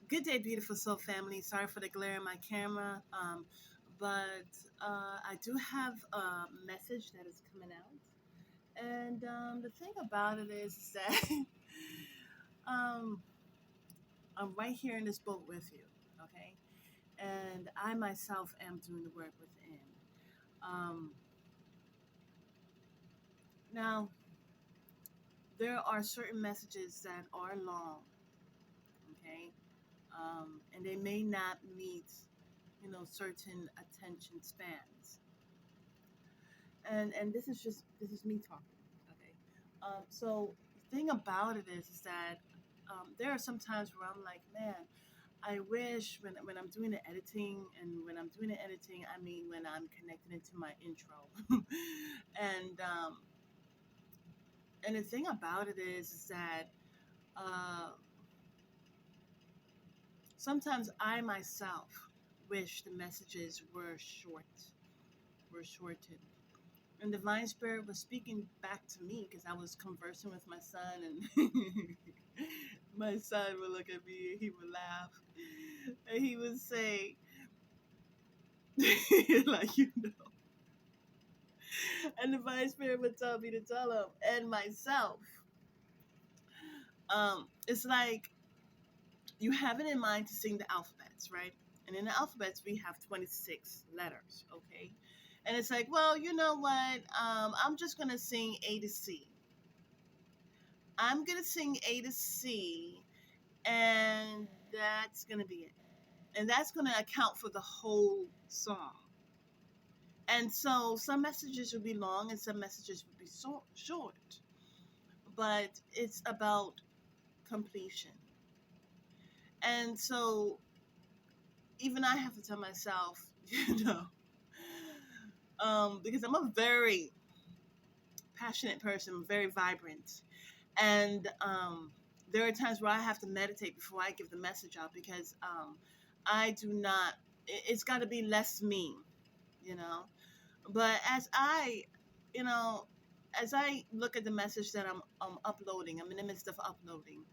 Good day, beautiful soul family. Sorry for the glare in my camera, but I do have a message that is coming out. And the thing about it is that um, I'm right here in this boat with you, okay? And I myself am doing the work within. Um, Now, there are certain messages that are long, okay? And they may not meet, certain attention spans. And this is me talking. Okay. So the thing about it is that there are some times where I'm like, man, I wish when I'm doing the editing, and when I'm doing the editing, I mean when I'm connecting it to my intro, and and the thing about it is that uh, sometimes I myself wish the messages were shortened. And Divine Spirit was speaking back to me because I was conversing with my son, and my son would look at me and he would laugh. And he would say, like, and Divine Spirit would tell me to tell him and myself. It's like you have it in mind to sing the alphabets, right? And in the alphabets, we have 26 letters, okay? And it's like, well, you know what? I'm just going to sing A to C. I'm going to sing A to C, and that's going to be it. And that's going to account for the whole song. And so some messages would be long and some messages would be short. But it's about completion. And so even I have to tell myself, you know, because I'm a very passionate person, very vibrant. And there are times where I have to meditate before I give the message out because I do not, it's got to be less me, you know. But you know, as I look at the message that I'm uploading, I'm in the midst of uploading.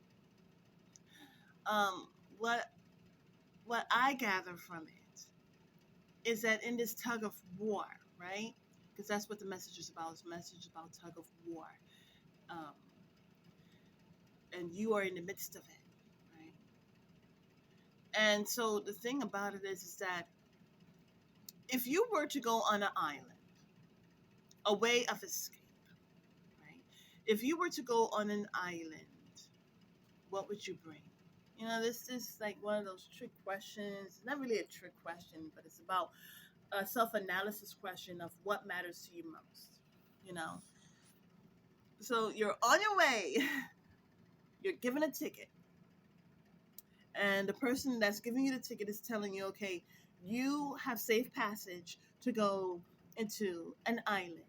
Um, what what I gather from it is that in this tug of war, right? Because that's what the message is about. It's a message about tug of war, um, and you are in the midst of it, right? And so the thing about it is that if you were to go on an island, a way of escape, right? If you were to go on an island, what would you bring? This is like one of those trick questions. Not really a trick question, but it's about a self-analysis question of what matters to you most. You know, so you're on your way. You're given a ticket, and the person that's giving you the ticket is telling you, okay, you have safe passage to go into an island.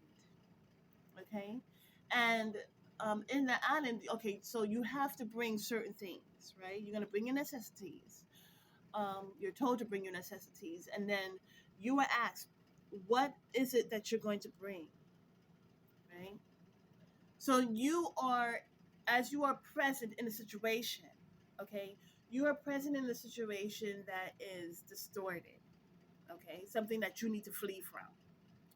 Okay, and in the island, okay, so you have to bring certain things, right? You're gonna bring your necessities. You're told to bring your necessities, and then you are asked, what is it that you're going to bring, right? So as you are present in a situation, okay, you are present in a situation that is distorted, okay, something that you need to flee from,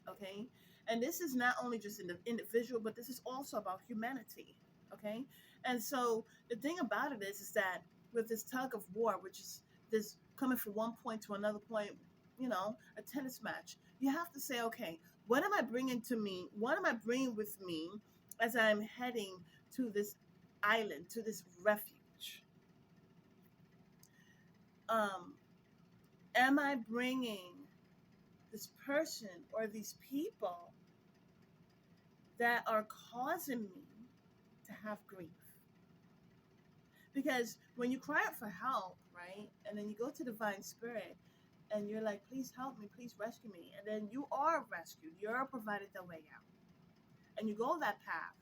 okay, and this is not only just in the individual, but this is also about humanity, okay, and so the thing about it is that with this tug of war, which is this coming from one point to another point, a tennis match, you have to say, okay, what am I bringing to me? What am I bringing with me as I'm heading to this island, to this refuge? Um, am I bringing this person or these people that are causing me to have grief? Because when you cry out for help, right, and then you go to Divine Spirit and you're like, please help me, please rescue me, and then you are rescued, you're provided the way out, and you go that path,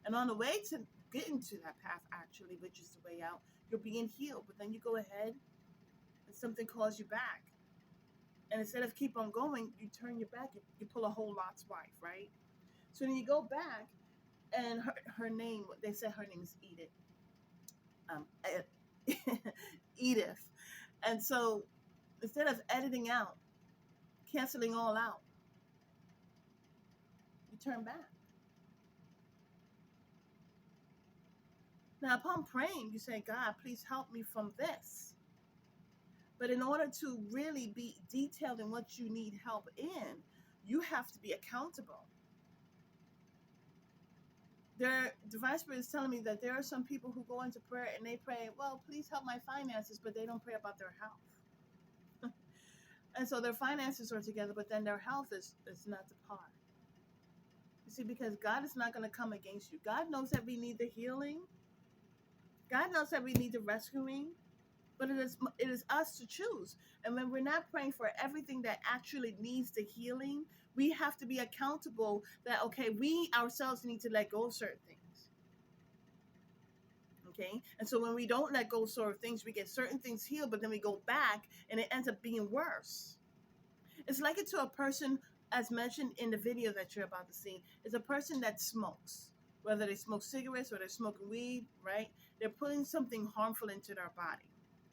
and on the way to getting to that path, actually, which is the way out, you're being healed, but then you go ahead and something calls you back, and instead of keep on going, you turn your back, you pull a whole Lot's wife, right? So then you go back, and her name, they said her name is Edith. um, Edith. And so instead of editing out, canceling all out, you turn back. Now, upon praying, you say, God, please help me from this. But in order to really be detailed in what you need help in, you have to be accountable. The Vice Spirit is telling me that there are some people who go into prayer and they pray, well, please help my finances, but they don't pray about their health. And so their finances are together, but then their health is not the part. You see, because God is not going to come against you. God knows that we need the healing. God knows that we need the rescuing. But it is us to choose. And when we're not praying for everything that actually needs the healing, we have to be accountable that, okay, we ourselves need to let go of certain things. Okay? And so when we don't let go of certain things, we get certain things healed, but then we go back and it ends up being worse. It's like it to a person, as mentioned in the video that you're about to see, is a person that smokes. Whether they smoke cigarettes or they're smoking weed, right? They're putting something harmful into their body.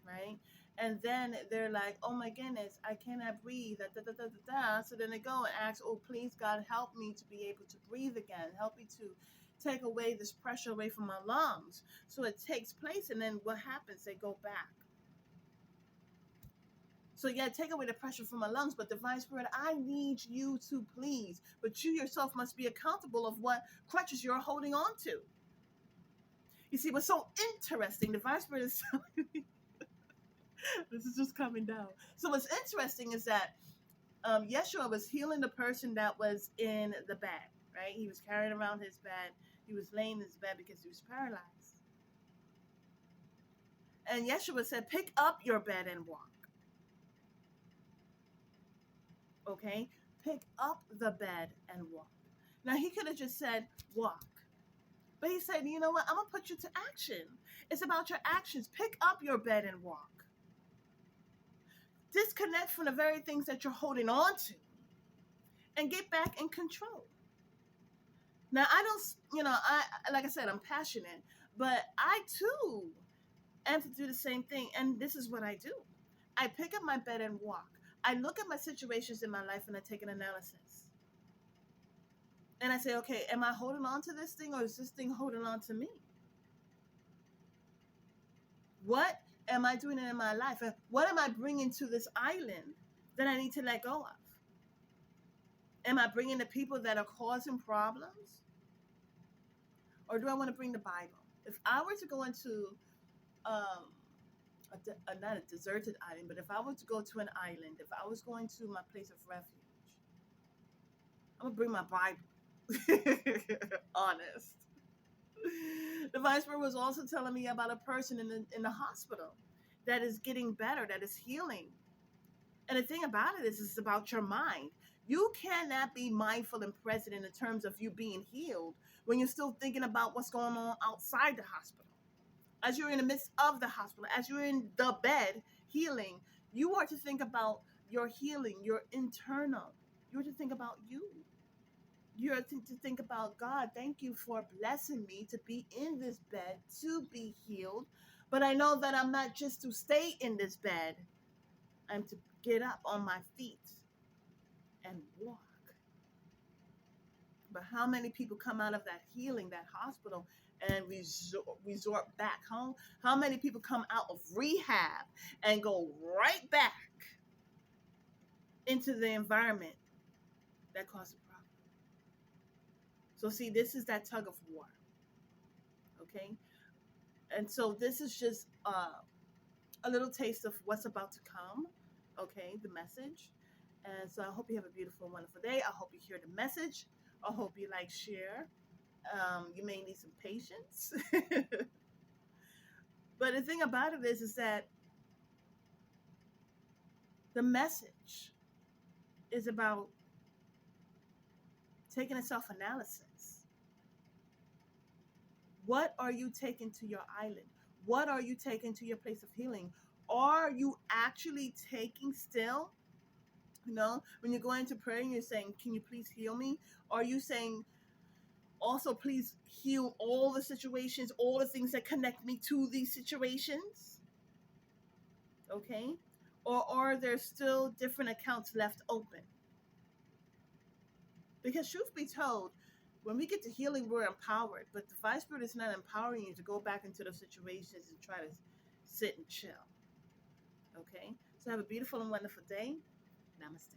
Right? And then they're like, oh my goodness, I cannot breathe. Da, da, da, da, da. So then they go and ask, oh, please, God, help me to be able to breathe again. Help me to take away this pressure away from my lungs. So it takes place. And then what happens? They go back. So yeah, take away the pressure from my lungs. But Divine Spirit, I need you to please. But you yourself must be accountable of what crutches you're holding on to. You see, what's so interesting, Divine Spirit is telling me, this is just coming down. So what's interesting is that Yeshua was healing the person that was in the bed, right? He was carrying around his bed. He was laying in his bed because he was paralyzed. And Yeshua said, pick up your bed and walk. Okay? Pick up the bed and walk. Now, he could have just said, walk. But he said, you know what? I'm going to put you to action. It's about your actions. Pick up your bed and walk. Disconnect from the very things that you're holding on to and get back in control. Now, I don't, like I said, I'm passionate, but I too am to do the same thing. And this is what I do. I pick up my bed and walk. I look at my situations in my life and I take an analysis. And I say, okay, am I holding on to this thing or is this thing holding on to me? What am I doing in my life? And what am I bringing to this island that I need to let go of? Am I bringing the people that are causing problems? Or do I want to bring the Bible? If I were to go into, not a deserted island, but if I were to go to an island, if I was going to my place of refuge, I'm going to bring my Bible. Honest. The Vice Spirit was also telling me about a person in the hospital that is getting better, that is healing. And the thing about it is, it's about your mind. You cannot be mindful and present in the terms of you being healed when you're still thinking about what's going on outside the hospital. As you're in the midst of the hospital, as you're in the bed healing, you are to think about your healing, your internal. You're to think about you. You're to think about, God, thank you for blessing me to be in this bed, to be healed. But I know that I'm not just to stay in this bed. I'm to get up on my feet and walk. But how many people come out of that healing, that hospital, and resort back home? How many people come out of rehab and go right back into the environment that caused the problem? So see, this is that tug of war. Okay? And so this is just a little taste of what's about to come. Okay? The message. And so I hope you have a beautiful, wonderful day. I hope you hear the message. I hope you share. You may need some patience. But the thing about it is that the message is about taking a self-analysis. What are you taking to your island? What are you taking to your place of healing? Are you actually taking still? When you're going to prayer and you're saying, can you please heal me? Are you saying, also please heal all the situations, all the things that connect me to these situations? Okay? Or are there still different accounts left open? Because truth be told, when we get to healing, we're empowered. But the Divine Spirit is not empowering you to go back into those situations and try to sit and chill. Okay? So have a beautiful and wonderful day. Namaste.